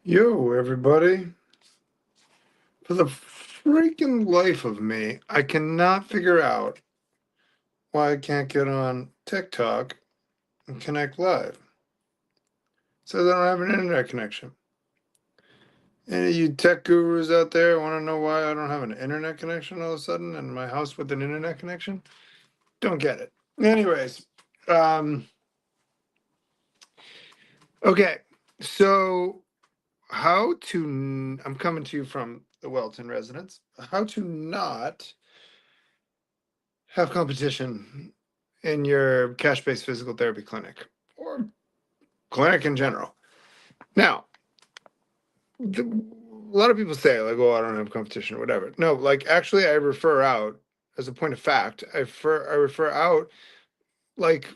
Yo, everybody. For the freaking life of me, I cannot figure out why I can't get on TikTok and connect live. Says I don't have an internet connection. Any of you tech gurus out there want to know why I don't have an internet connection all of a sudden in my house with an internet connection? Don't get it. Anyways, um, okay. So, I'm coming to you from the Welton residence. How to not have competition in your cash-based physical therapy clinic or clinic in general. Now, a lot of people say like, "Oh, I don't have competition," or whatever. No, like actually, I refer out as a point of fact. I refer out like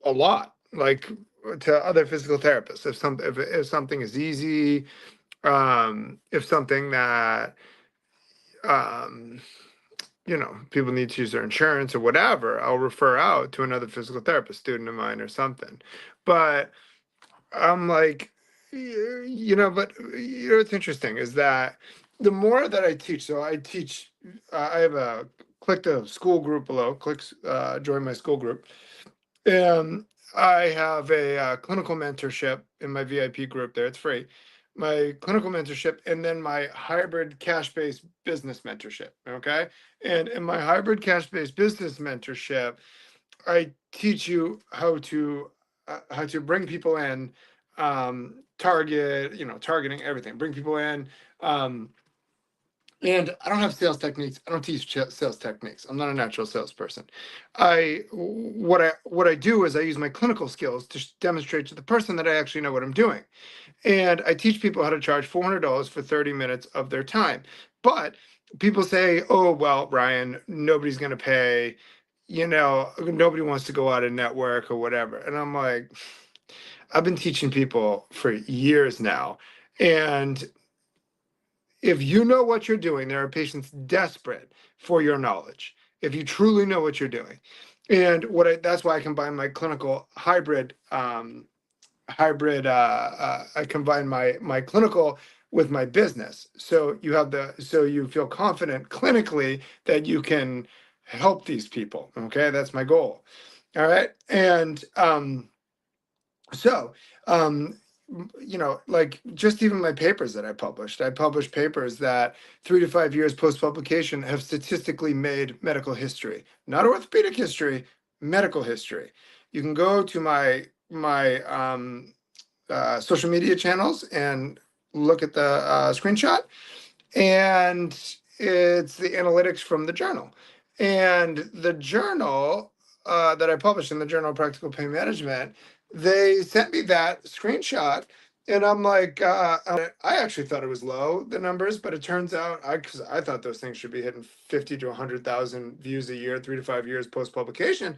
a lot, like to other physical therapists. If something is easy, if something that um, people need to use their insurance or whatever, I'll refer out to another physical therapist, student of mine or something. But I'm like, but what's interesting is that the more that I teach, so I teach, I have click the school group below, join my school group. I have a clinical mentorship in my VIP group there. It's free. My clinical mentorship and then my hybrid cash-based business mentorship. Okay. And in my hybrid cash-based business mentorship, I teach you how to bring people in, targeting everything, bring people in. Um, and I don't have sales techniques. I don't teach sales techniques. I'm not a natural salesperson. What I do is I use my clinical skills to demonstrate to the person that I actually know what I'm doing. And I teach people how to charge $400 for 30 minutes of their time. But people say, "Oh, well, Ryan, nobody's going to pay. Nobody wants to go out and network or whatever." And I'm like, I've been teaching people for years now. And if you know what you're doing, there are patients desperate for your knowledge. If you truly know what you're doing, and that's why I combine my clinical hybrid. I combine my clinical with my business, so you feel confident clinically that you can help these people. Okay, that's my goal. All right, and so, um, like just even my papers that I published papers that 3 to 5 years post publication have statistically made medical history, not orthopedic history, medical history. You can go to my social media channels and look at the screenshot, and it's the analytics from the journal. And the journal that I published in the Journal of Practical Pain Management, they sent me that screenshot. And I'm like, I actually thought it was low, the numbers, but it turns out because I thought those things should be hitting 50 to 100,000 views a year, 3 to 5 years post publication.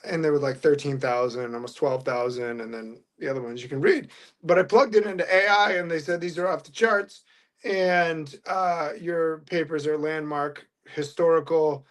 And there were like 13,000, almost 12,000, and then the other ones you can read. But I plugged it into AI and they said these are off the charts, and your papers are landmark historical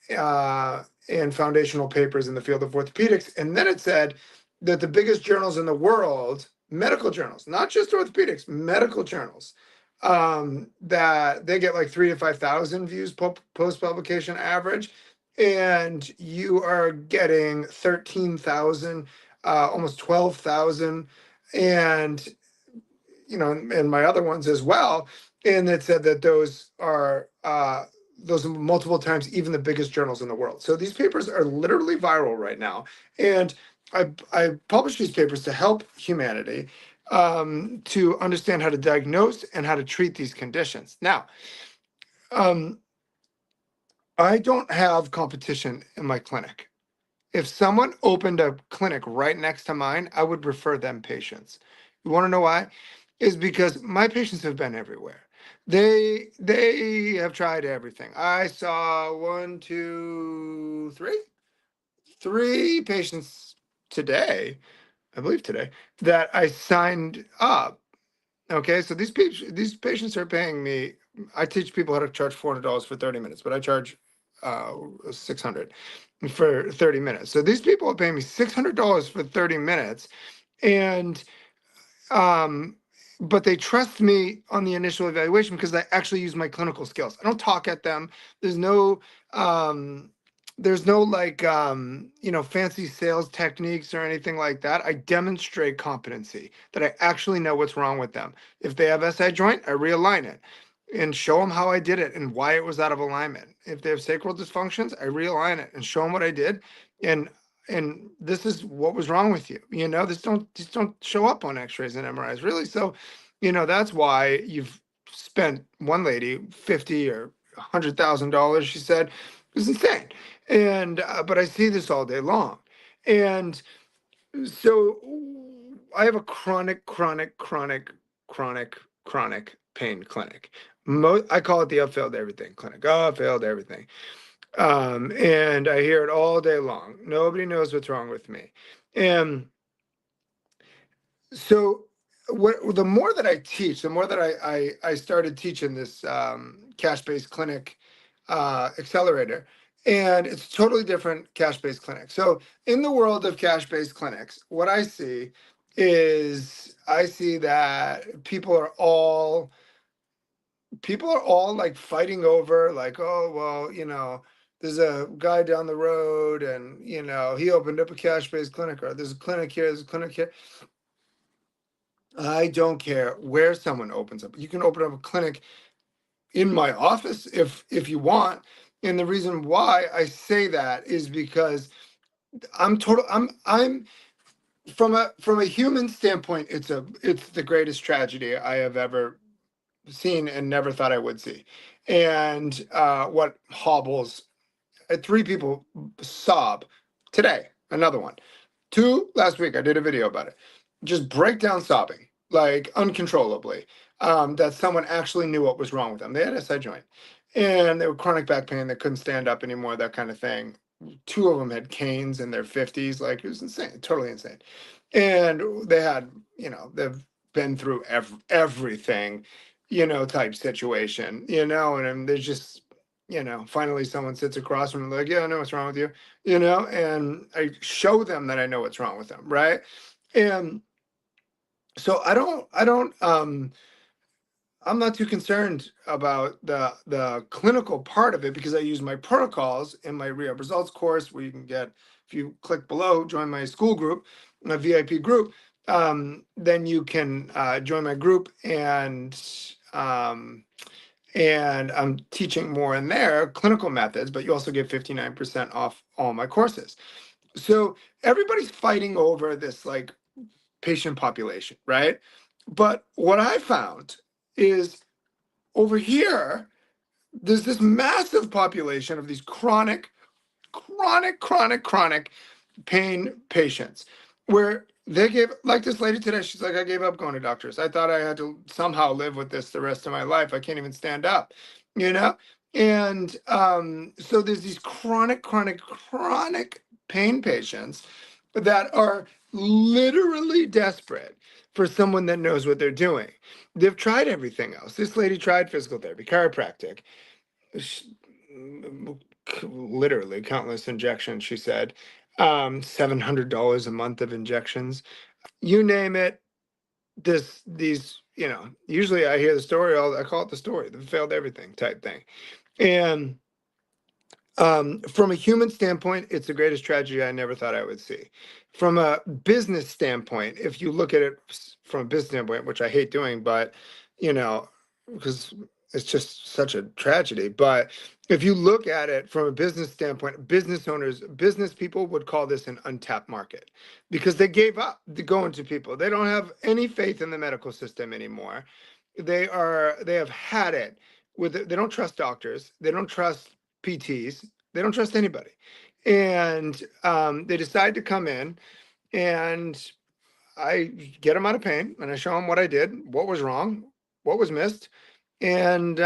and foundational papers in the field of orthopedics. And then it said that the biggest journals in the world, medical journals, not just orthopedics, medical journals, that they get like 3 to 5,000 views post publication average, and you are getting 13,000, almost 12,000, and and my other ones as well. And it said that those are multiple times even the biggest journals in the world. So these papers are literally viral right now. And I published these papers to help humanity to understand how to diagnose and how to treat these conditions. Now, um, I don't have competition in my clinic. If someone opened a clinic right next to mine, I would refer them patients. You want to know why? Is because my patients have been everywhere. They have tried everything. I saw one, two, three patients today, I believe today, that I signed up. Okay, so these patients are paying me. I teach people how to charge $400 for 30 minutes, but I charge 600 for 30 minutes. So these people are paying me $600 for 30 minutes, and but they trust me on the initial evaluation because I actually use my clinical skills. I don't talk at them. There's no um like fancy sales techniques or anything like that. I demonstrate competency, that I actually know what's wrong with them. If they have SI joint, I realign it and show them how I did it and why it was out of alignment. If they have sacral dysfunctions, I realign it and show them what I did, and this is what was wrong with you. This don't show up on X-rays and MRIs, really. So, that's why you've spent one lady 50 or $100,000. She said it was insane, and but I see this all day long, and so I have a chronic pain clinic. I call it the "I failed everything" clinic. Oh, I failed everything. And I hear it all day long. Nobody knows what's wrong with me. And so the more that I teach, the more that I started teaching this cash-based clinic accelerator, and it's a totally different cash-based clinic. So in the world of cash-based clinics, what I see is I see that people are all like fighting over, like, oh well, there's a guy down the road and he opened up a cash-based clinic, or there's a clinic here, there's a clinic here. I don't care where someone opens up. You can open up a clinic in my office if you want. And the reason why I say that is because I'm from a human standpoint, it's the greatest tragedy I have ever seen and never thought I would see. And what hobbles, three people sob today, another one. Two last week, I did a video about it. Just break down sobbing, like uncontrollably. That someone actually knew what was wrong with them. They had SI joint, and they were chronic back pain. They couldn't stand up anymore. That kind of thing. Two of them had canes in their 50s. Like, it was insane, totally insane. And they had, they've been through everything, type situation, and there's just, finally someone sits across from them, like, yeah, I know what's wrong with you, and I show them that I know what's wrong with them, right? And so I'm not too concerned about the clinical part of it, because I use my protocols in my rehab results course, where you can get, if you click below, join my school group, my VIP group, then you can join my group, and I'm teaching more in there, clinical methods, but you also get 59% off all my courses. So everybody's fighting over this like patient population, right? But what I found is, over here, there's this massive population of these chronic pain patients, where they gave, like this lady today, she's like, I gave up going to doctors. I thought I had to somehow live with this the rest of my life. I can't even stand up, you know? And so there's these chronic pain patients that are literally desperate for someone that knows what they're doing. They've tried everything else. This lady tried physical therapy, chiropractic, sh- literally countless injections, she said. $700 a month of injections. You name it. Usually I hear the story, I call it the story, the failed everything type thing. And from a human standpoint, it's the greatest tragedy I never thought I would see. From a business standpoint, if you look at it from a business standpoint, which I hate doing, but because it's just such a tragedy. But if you look at it from a business standpoint, business people would call this an untapped market, because they gave up going to people. They don't have any faith in the medical system anymore. They have had it they don't trust doctors. They don't trust PTs. They don't trust anybody. And they decide to come in, and I get them out of pain, and I show them what I did, what was wrong, what was missed, and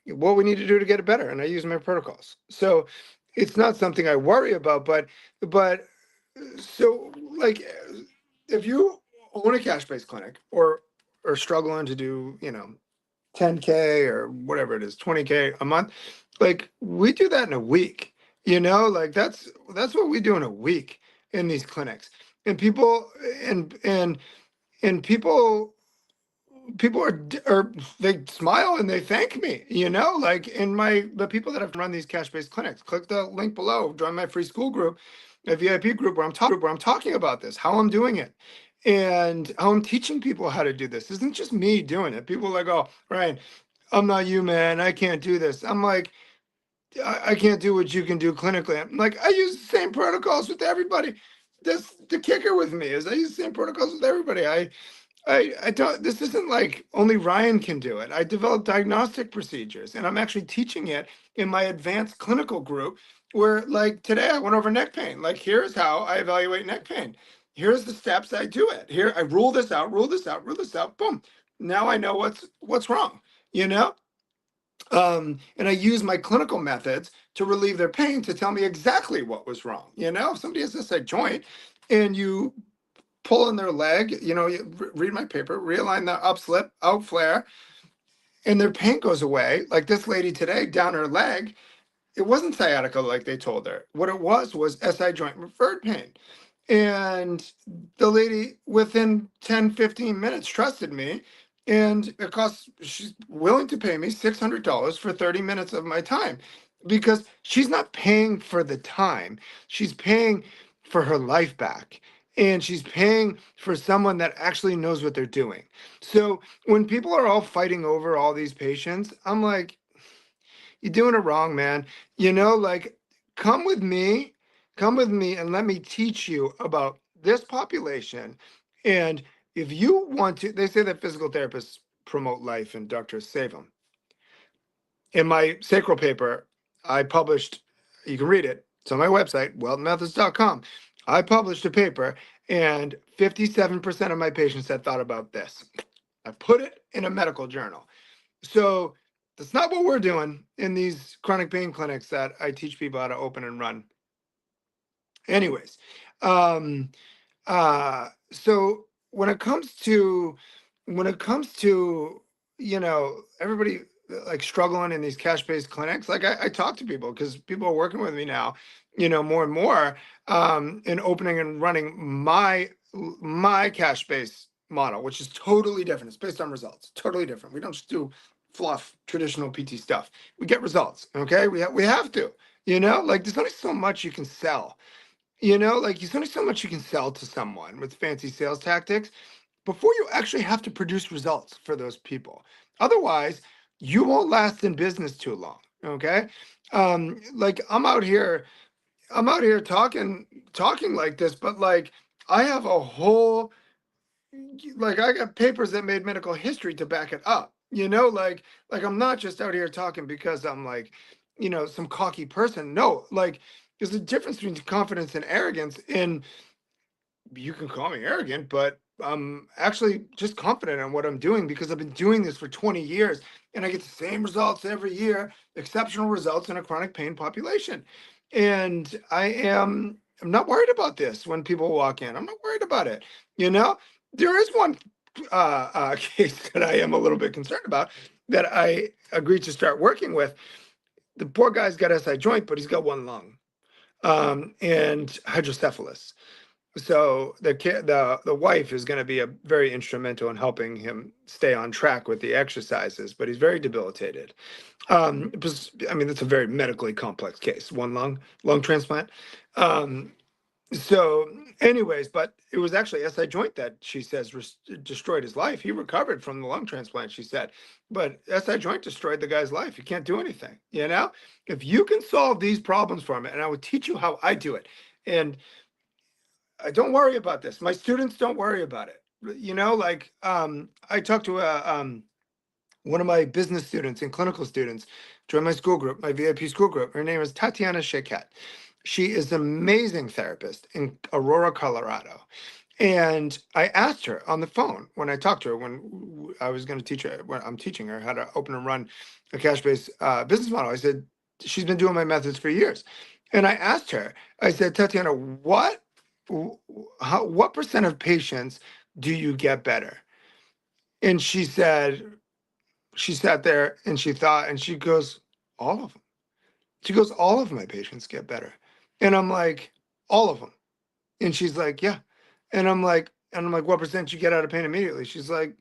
what we need to do to get it better. And I use my protocols. So it's not something I worry about, but so, like, if you own a cash-based clinic, or struggling to do, 10K or whatever it is, 20K a month, like, we do that in a week. Like, that's what we do in a week in these clinics. And people, and people people are they smile and they thank me, like in the people that have run these cash-based clinics. Click the link below, join my free school group, a VIP group where I'm talking about this, how I'm doing it, and how I'm teaching people how to do this. This isn't just me doing it. People are like, oh, Ryan, I'm not you, man. I can't do this. I'm like, I can't do what you can do clinically. I'm like, I use the same protocols with everybody. That's the kicker with me, is I use the same protocols with everybody. I don't, this isn't like only Ryan can do it. I developed diagnostic procedures, and I'm actually teaching it in my advanced clinical group, where like today I went over neck pain. Like, here's how I evaluate neck pain. Here's the steps I do it. Here I rule this out, rule this out, rule this out. Boom. Now I know what's wrong, you know? And I use my clinical methods to relieve their pain to tell me exactly what was wrong. If somebody has this joint and you pull in their leg, you read my paper, realign the upslip, out flare, and their pain goes away. Like this lady today, down her leg, it wasn't sciatica like they told her. What it was SI joint referred pain. And the lady within 10, 15 minutes trusted me. And she's willing to pay me $600 for 30 minutes of my time, because she's not paying for the time. She's paying for her life back. And she's paying for someone that actually knows what they're doing. So when people are all fighting over all these patients, I'm like, you're doing it wrong, man. Like, come with me, and let me teach you about this population. And if you want to, they say that physical therapists promote life and doctors save them. In my sacral paper, I published, you can read it, it's on my website, weldonmethods.com. I published a paper, and 57% of my patients had thought about this. I put it in a medical journal. So that's not what we're doing in these chronic pain clinics that I teach people how to open and run. Anyways, um, so when it comes to everybody like struggling in these cash-based clinics, like I talk to people because people are working with me now, more and more, in opening and running my cash-based model, which is totally different. It's based on results, totally different. We don't just do fluff traditional PT stuff. We get results. Okay, we have to, like there's only so much you can sell. Like there's only so much you can sell to someone with fancy sales tactics before you actually have to produce results for those people. Otherwise, you won't last in business too long. Okay. Like I'm out here talking like this, but like I have a whole, like I got papers that made medical history to back it up. Like I'm not just out here talking because I'm like, some cocky person. No, like there's a difference between confidence and arrogance. And you can call me arrogant, but I'm actually just confident in what I'm doing because I've been doing this for 20 years and I get the same results every year, exceptional results in a chronic pain population. And I'm not worried about this when people walk in. I'm not worried about it. You know, there is one case that I am a little bit concerned about that I agreed to start working with. The poor guy's got SI joint, but he's got one lung, and hydrocephalus. So the wife is going to be a very instrumental in helping him stay on track with the exercises, but he's very debilitated. I mean, that's a very medically complex case. One lung transplant. Um, so, anyways, but it was actually SI joint that she says destroyed his life. He recovered from the lung transplant, she said, but SI joint destroyed the guy's life. You can't do anything. If you can solve these problems for him, and I would teach you how I do it, and I don't worry about this. My students don't worry about it. Like I talked to one of my business students and clinical students, joined my school group, my VIP school group. Her name is Tatiana Shaket. She is an amazing therapist in Aurora, Colorado. And I asked her on the phone when I talked to her, when I was going to teach her, when I'm teaching her how to open and run a cash-based business model. I said, she's been doing my methods for years. And I asked her, I said, Tatiana, what percent of patients do you get better? And she sat there and she thought, and she goes, all of them. She goes, all of my patients get better. And I'm like, all of them. And she's like, yeah. And I'm like, what percent you get out of pain immediately? She's like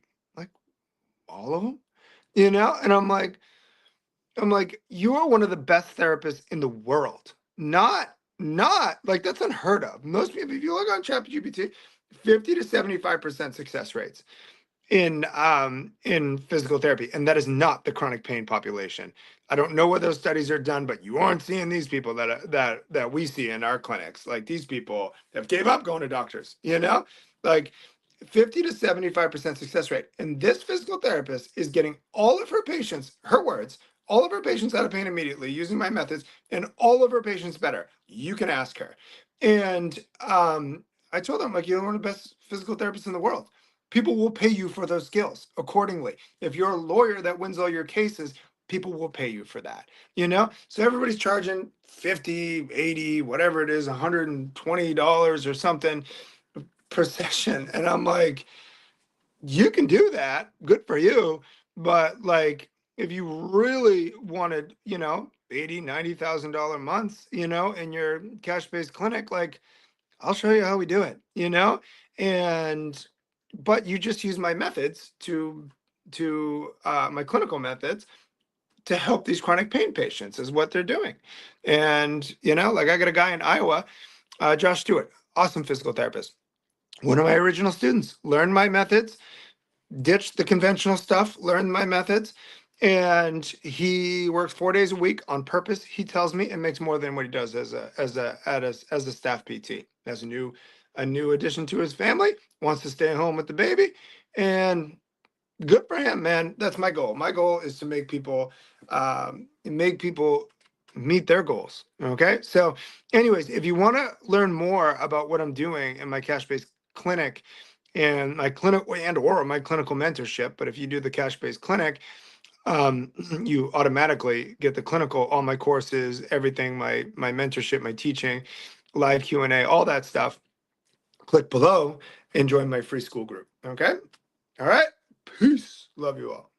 all of them, you know? And I'm like, you are one of the best therapists in the world. Not like that's unheard of. Most people, if you look on ChatGPT, 50 to 75% success rates in physical therapy, and that is not the chronic pain population. I don't know where those studies are done, but you aren't seeing these people that we see in our clinics. Like these people have gave up going to doctors, you know, like 50 to 75% success rate. And this physical therapist is getting all of her patients, her words, all of her patients out of pain immediately using my methods, and all of her patients better. You can ask her. And I told them, like, you're one of the best physical therapists in the world. People will pay you for those skills accordingly. If you're a lawyer that wins all your cases, people will pay you for that, you know? So everybody's charging 50, 80, whatever it is, $120 or something per session. And I'm like, you can do that. Good for you. But like, if you really wanted, you know, 80, $90,000 months, you know, in your cash-based clinic, like I'll show you how we do it, you know? And but you just use my methods to my clinical methods to help these chronic pain patients is what they're doing. And you know, like I got a guy in Iowa, Josh Stewart, awesome physical therapist. One of my original students learned my methods, ditched the conventional stuff, learned my methods, and he works 4 days a week on purpose. He tells me and makes more than what he does as a staff PT. As a new addition to his family, wants to stay home with the baby, and good for him, man. That's my goal. My goal is to make people meet their goals. Okay. So, anyways, if you want to learn more about what I'm doing in my cash-based clinic and my clinic and or my clinical mentorship, but if you do the cash-based clinic, you automatically get the clinical, all my courses, everything, my mentorship, my teaching, live Q&A, all that stuff. Click below and join my free school group. Okay. All right. Peace. Love you all.